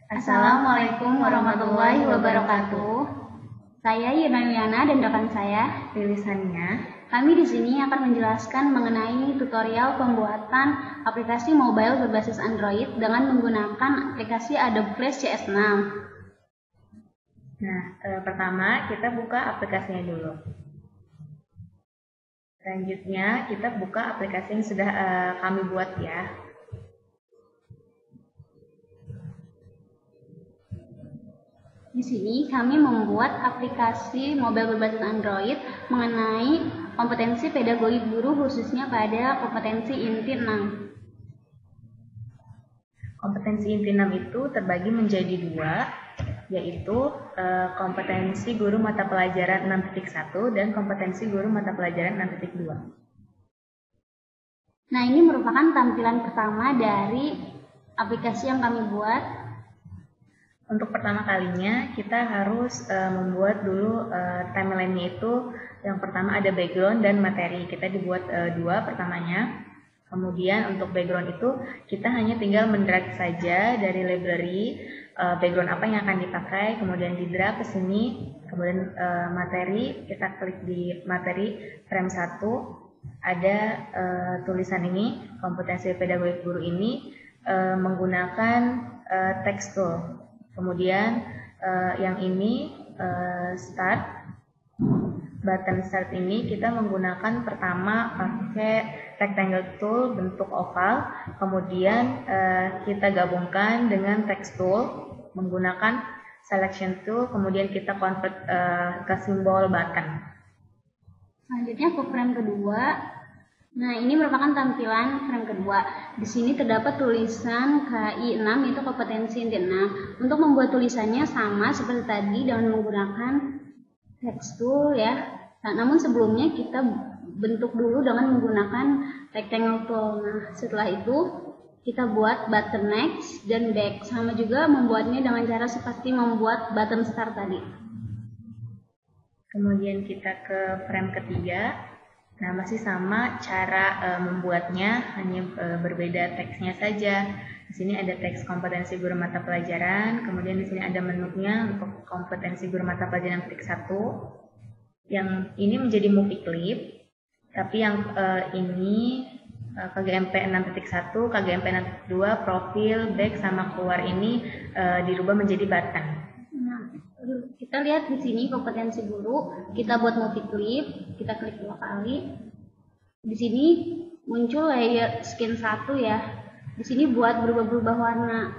Assalamualaikum warahmatullahi wabarakatuh. Saya Yunayana dan rekan saya Lilisania. Kami di sini akan menjelaskan mengenai tutorial pembuatan aplikasi mobile berbasis Android dengan menggunakan aplikasi Adobe Flash CS6. Nah, pertama kita buka aplikasinya dulu. Selanjutnya kita buka aplikasi yang sudah kami buat ya. Di sini kami membuat aplikasi mobile berbasis Android mengenai kompetensi pedagogi guru khususnya pada kompetensi inti 6. Kompetensi inti 6 itu terbagi menjadi dua, yaitu kompetensi guru mata pelajaran 6.1 dan kompetensi guru mata pelajaran 6.2. Nah, ini merupakan tampilan pertama dari aplikasi yang kami buat. Untuk pertama kalinya kita harus membuat dulu timeline-nya itu. Yang pertama ada background dan materi. Kita dibuat dua pertamanya. Kemudian untuk background itu kita hanya tinggal mendrag saja dari library background apa yang akan dipakai, kemudian di drag ke sini. Kemudian materi, kita klik di materi frame 1, ada tulisan ini, kompetensi pedagogi guru ini menggunakan text tool. Kemudian yang ini start, button start ini kita menggunakan pertama pakai rectangle tool bentuk oval, kemudian kita gabungkan dengan text tool menggunakan selection tool, kemudian kita convert ke simbol button. Selanjutnya ke frame kedua. Nah, ini merupakan tampilan frame kedua. Di sini terdapat tulisan KI 6, itu kompetensi inti 6. Untuk membuat tulisannya sama seperti tadi dengan menggunakan text tool ya. Nah, namun sebelumnya kita bentuk dulu dengan menggunakan rectangle tool. Nah, setelah itu kita buat button next dan back. Sama juga membuatnya dengan cara seperti membuat button start tadi. Kemudian kita ke frame ketiga. Nah, masih sama cara membuatnya, hanya berbeda teksnya saja. Di sini ada teks kompetensi guru mata pelajaran, kemudian di sini ada menunya untuk kompetensi guru mata pelajaran 1. Yang ini menjadi movie clip, tapi yang ini KGMP 6.1, KGMP 6.2, profil, back, sama keluar ini dirubah menjadi button. Kita lihat di sini kompetensi guru, kita buat movie clip, kita klik 2 kali. Di sini muncul layer skin 1 ya. Di sini buat berubah-berubah warna.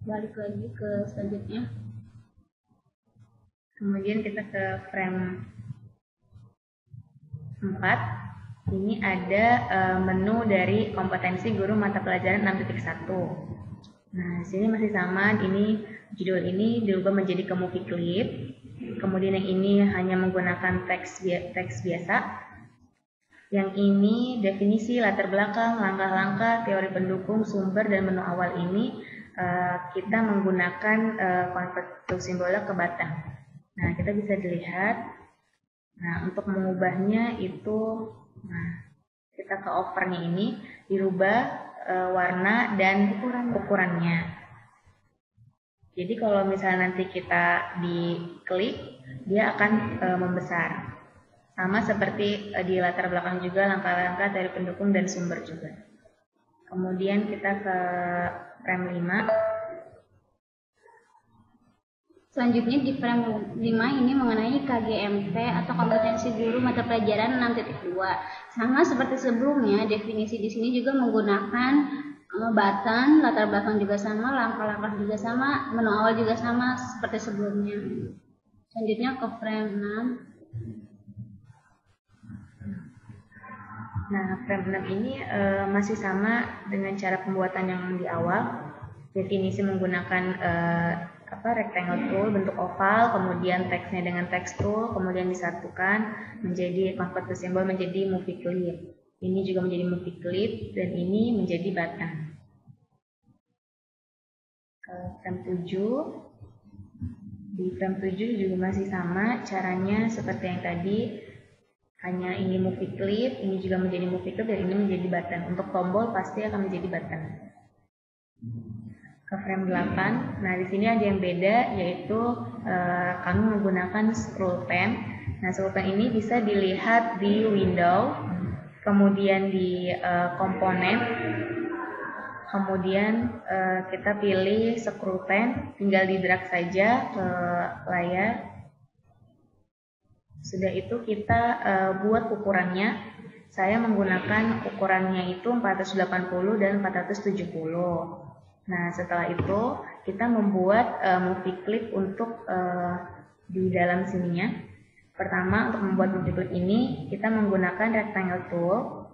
Balik lagi ke selanjutnya. Kemudian kita ke frame 4. Ini ada menu dari kompetensi guru mata pelajaran 6.1. Nah, di sini masih sama, ini judul ini dirubah menjadi ke movie clip. Kemudian yang ini hanya menggunakan teks biasa. Yang ini definisi, latar belakang, langkah-langkah, teori pendukung, sumber, dan menu awal ini kita menggunakan convert to simbolnya ke button. Nah, kita bisa dilihat. Nah, untuk mengubahnya itu, nah, kita ke overnya ini dirubah warna dan ukurannya. Jadi kalau misalnya nanti kita diklik, dia akan membesar. Sama seperti di latar belakang juga, langkah-langkah dari pendukung dan sumber juga. Kemudian kita ke frame 5. Selanjutnya di frame 5 ini mengenai KGMP atau kompetensi guru mata pelajaran 6.2. Sama seperti sebelumnya, definisi di sini juga menggunakan button, latar belakang juga sama, langkah-langkah juga sama, menu awal juga sama seperti sebelumnya. Selanjutnya ke frame 6. Nah, frame 6 ini masih sama dengan cara pembuatan yang di awal. Definisi menggunakan rectangle tool bentuk oval, kemudian teksnya dengan text tool, kemudian disatukan menjadi convert to symbol menjadi movie clip. Ini juga menjadi movie clip dan ini menjadi button. Frame 7. Di frame 7 juga masih sama caranya seperti yang tadi. Hanya ini movie clip, ini juga menjadi movie clip dan ini menjadi button. Untuk tombol pasti akan menjadi button. ke frame 8. Nah, di sini ada yang beda, yaitu kami menggunakan scroll pen. Nah, scroll pen ini bisa dilihat di window, kemudian di komponen, kemudian kita pilih scroll pen, tinggal di drag saja ke layar. Sudah itu kita buat ukurannya. Saya menggunakan ukurannya itu 480 dan 470. Nah, setelah itu kita membuat movie clip untuk di dalam sininya. Pertama, untuk membuat movie clip ini kita menggunakan rectangle tool,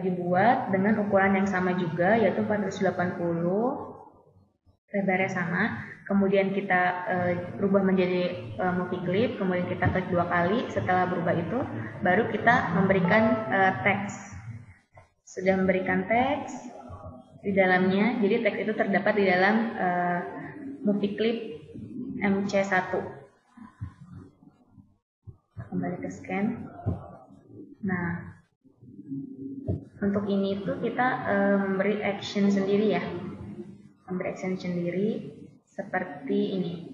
dibuat dengan ukuran yang sama juga, yaitu 480, lebarnya sama. Kemudian kita rubah menjadi movie clip, kemudian kita klik 2 kali. Setelah berubah itu, baru kita memberikan teks. Sudah memberikan teks di dalamnya, jadi teks itu terdapat di dalam movie clip MC1. Kembali ke scan. Nah, untuk ini tuh kita memberi action sendiri ya, memberi action sendiri seperti ini.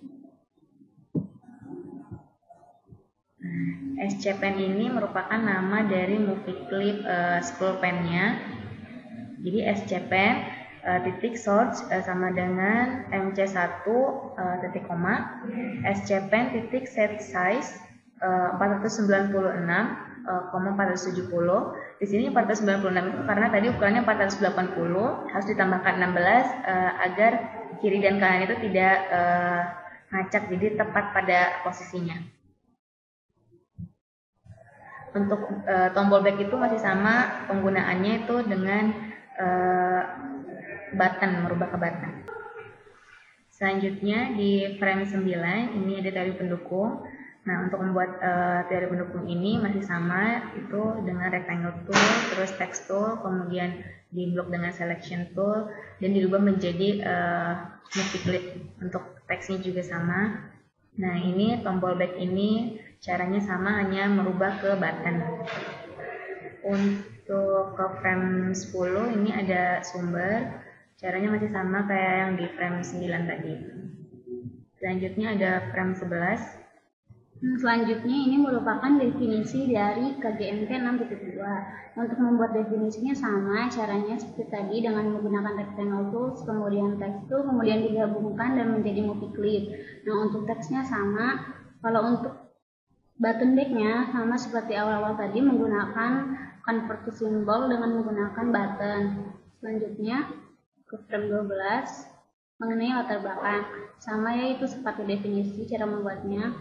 Nah, SCpen ini merupakan nama dari movie clip scroll pen-nya. Jadi SCpen titik source sama dengan MC1 titik koma, SCpen titik set size 496,470. Di sini 496 itu karena tadi ukurannya 480, harus ditambahkan 16 agar kiri dan kanan itu tidak ngacak, jadi tepat pada posisinya. Untuk tombol back itu masih sama, penggunaannya itu dengan button, merubah ke button. Selanjutnya di frame 9 ini ada teori pendukung. Nah, untuk membuat teori pendukung ini masih sama, itu dengan rectangle tool, terus text tool, kemudian di blok dengan selection tool, dan dirubah menjadi movie clip. Untuk teksnya juga sama. Nah, ini tombol back ini caranya sama, hanya merubah ke button. Untuk ke frame 10 ini ada sumber, caranya masih sama kayak yang di frame 9 tadi. Selanjutnya ada frame 11. Selanjutnya ini merupakan definisi dari KGMT 6.2. Untuk membuat definisinya sama, caranya seperti tadi dengan menggunakan rectangle tools, kemudian text tool, kemudian digabungkan dan menjadi movie clip. Nah, untuk teksnya sama. Kalau untuk button back-nya sama seperti awal-awal tadi, menggunakan convert to symbol dengan menggunakan button. Selanjutnya ke frame 12 mengenai latar belakang, sama yaitu seperti definisi cara membuatnya.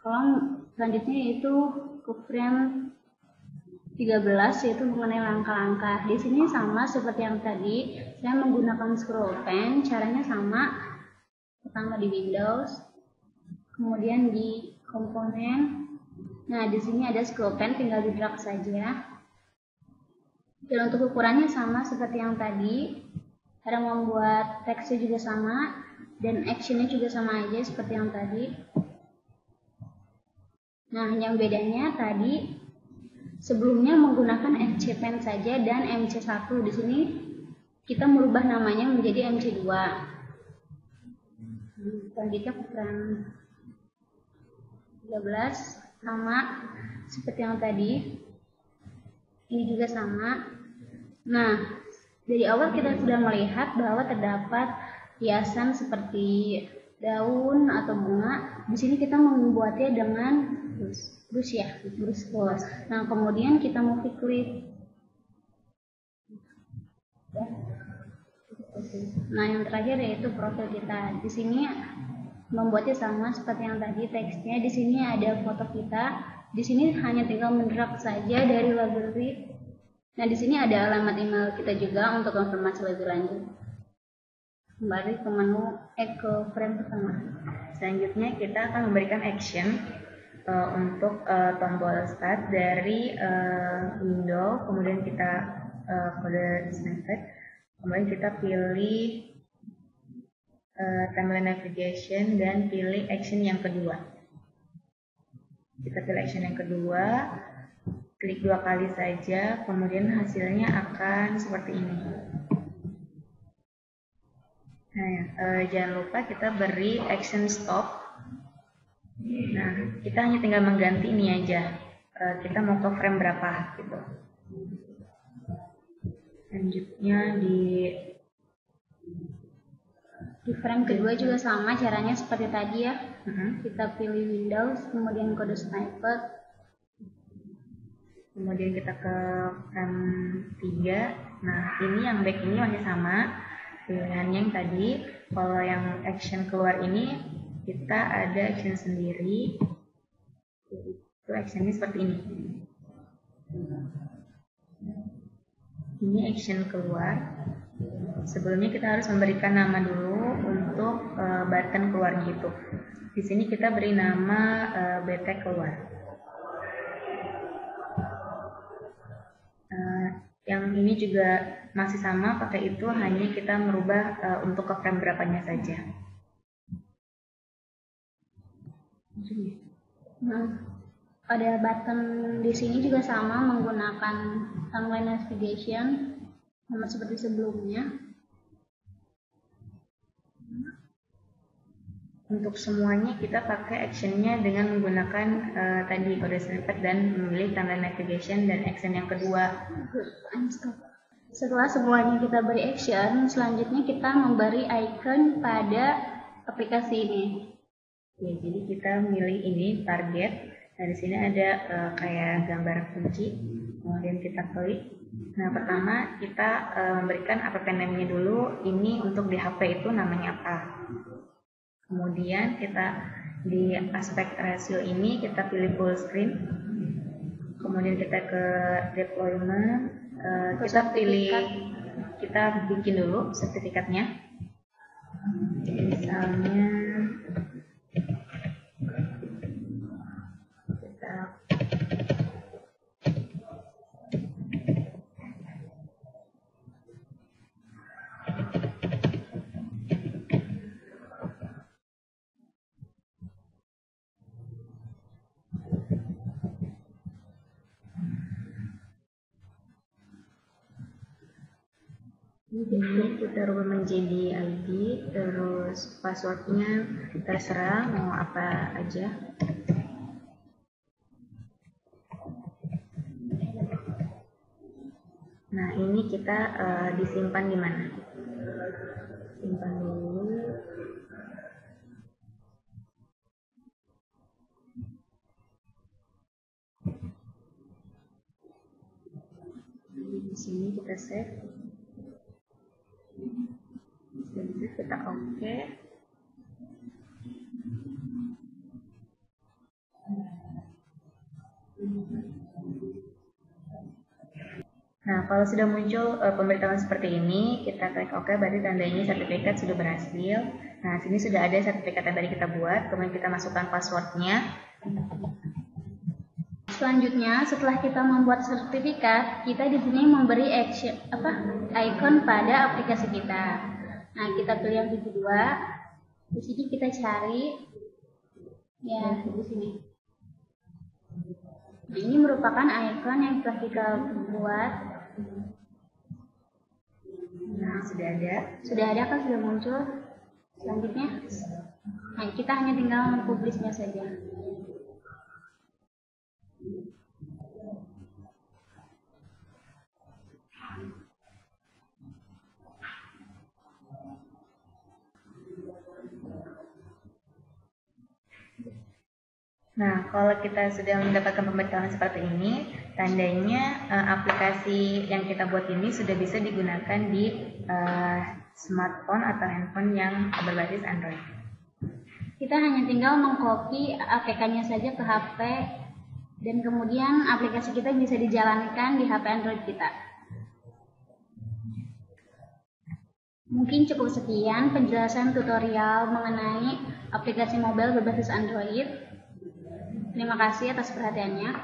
Kalau selanjutnya yaitu ke frame 13 yaitu mengenai langkah-langkah. Di sini sama seperti yang tadi, saya menggunakan scroll pen, caranya sama. Pertama di Windows, kemudian di komponen. Nah, di sini ada scroll pen, tinggal di drag saja. Dan untuk ukurannya sama seperti yang tadi. Cara membuat teksnya juga sama, dan actionnya juga sama aja seperti yang tadi. Nah, yang bedanya tadi sebelumnya menggunakan SCpen saja dan MC1. Di sini kita merubah namanya menjadi MC2. Selanjutnya ke frame 13 sama seperti yang tadi. Ini juga sama. Nah, dari awal kita sudah melihat bahwa terdapat hiasan seperti daun atau bunga. Di sini kita membuatnya dengan brush ya, brush tools. Nah, kemudian kita movie clip. Nah, yang terakhir yaitu profil kita. Di sini membuatnya sama seperti yang tadi, teksnya di sini ada foto kita. Di sini hanya tinggal mendrag saja dari library. Nah, di sini ada alamat email kita juga untuk informasi lebih lanjut. Kembali ke menu ke frame pertama. Selanjutnya kita akan memberikan action untuk tombol start dari window, kemudian kita kode snippet, kemudian kita pilih timeline navigation dan pilih action yang kedua. Kita pilih action yang kedua, klik 2 kali saja, kemudian hasilnya akan seperti ini. Nah, jangan lupa kita beri action stop. Nah, kita hanya tinggal mengganti ini aja. Kita mau ke frame berapa gitu. Selanjutnya di frame kedua juga sama caranya seperti tadi ya. Kita pilih Windows, kemudian kode sniper. Kemudian kita ke frame 3. Nah, ini yang back ini masih sama pilihannya yang tadi. Kalau yang action keluar ini kita ada action sendiri. Itu actionnya seperti ini. Ini action keluar. Sebelumnya kita harus memberikan nama dulu untuk button keluar gitu. Di sini kita beri nama BT keluar. Yang ini juga masih sama pakai itu, hanya kita merubah untuk ke frame berapanya saja. Pada button di sini juga sama menggunakan timeline navigation sama seperti sebelumnya. Untuk semuanya kita pakai actionnya dengan menggunakan tadi kode snippet dan memilih timeline navigation dan action yang kedua. Setelah semuanya kita beri action, selanjutnya kita memberi icon pada aplikasi ini. Ya, jadi kita milih ini target. Nah, di sini ada kayak gambar kunci. Kemudian kita klik. Nah, pertama kita memberikan app name-nya dulu. Ini untuk di HP itu namanya apa. Kemudian kita di aspek ratio ini kita pilih full screen. Kemudian kita ke deployment, kita pilih, kita bikin dulu sertifikatnya. Misalnya ini kita rubah menjadi ID, terus passwordnya terserah mau apa aja. Nah, ini kita disimpan di mana? Simpan dulu. Di sini kita save. Kita oke. Nah, kalau sudah muncul pemberitahuan seperti ini, kita klik oke, berarti tandanya sertifikat sudah berhasil. Nah, sini sudah ada sertifikat yang tadi kita buat, kemudian kita masukkan passwordnya. Selanjutnya, setelah kita membuat sertifikat, kita di sini memberi icon pada aplikasi kita. Nah, kita pilih yang kedua. Di sini kita cari, ya di sini. Nah, ini merupakan icon yang telah kita buat. Nah, sudah ada. Sudah ada kan, sudah muncul. Selanjutnya, nah kita hanya tinggal mempublishnya saja. Nah, kalau kita sudah mendapatkan pemberitahuan seperti ini, tandanya aplikasi yang kita buat ini sudah bisa digunakan di smartphone atau handphone yang berbasis Android. Kita hanya tinggal mengcopy APK-nya saja ke HP, dan kemudian aplikasi kita bisa dijalankan di HP Android kita. Mungkin cukup sekian penjelasan tutorial mengenai aplikasi mobile berbasis Android. Terima kasih atas perhatiannya.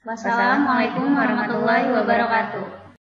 Wassalamualaikum warahmatullahi wabarakatuh.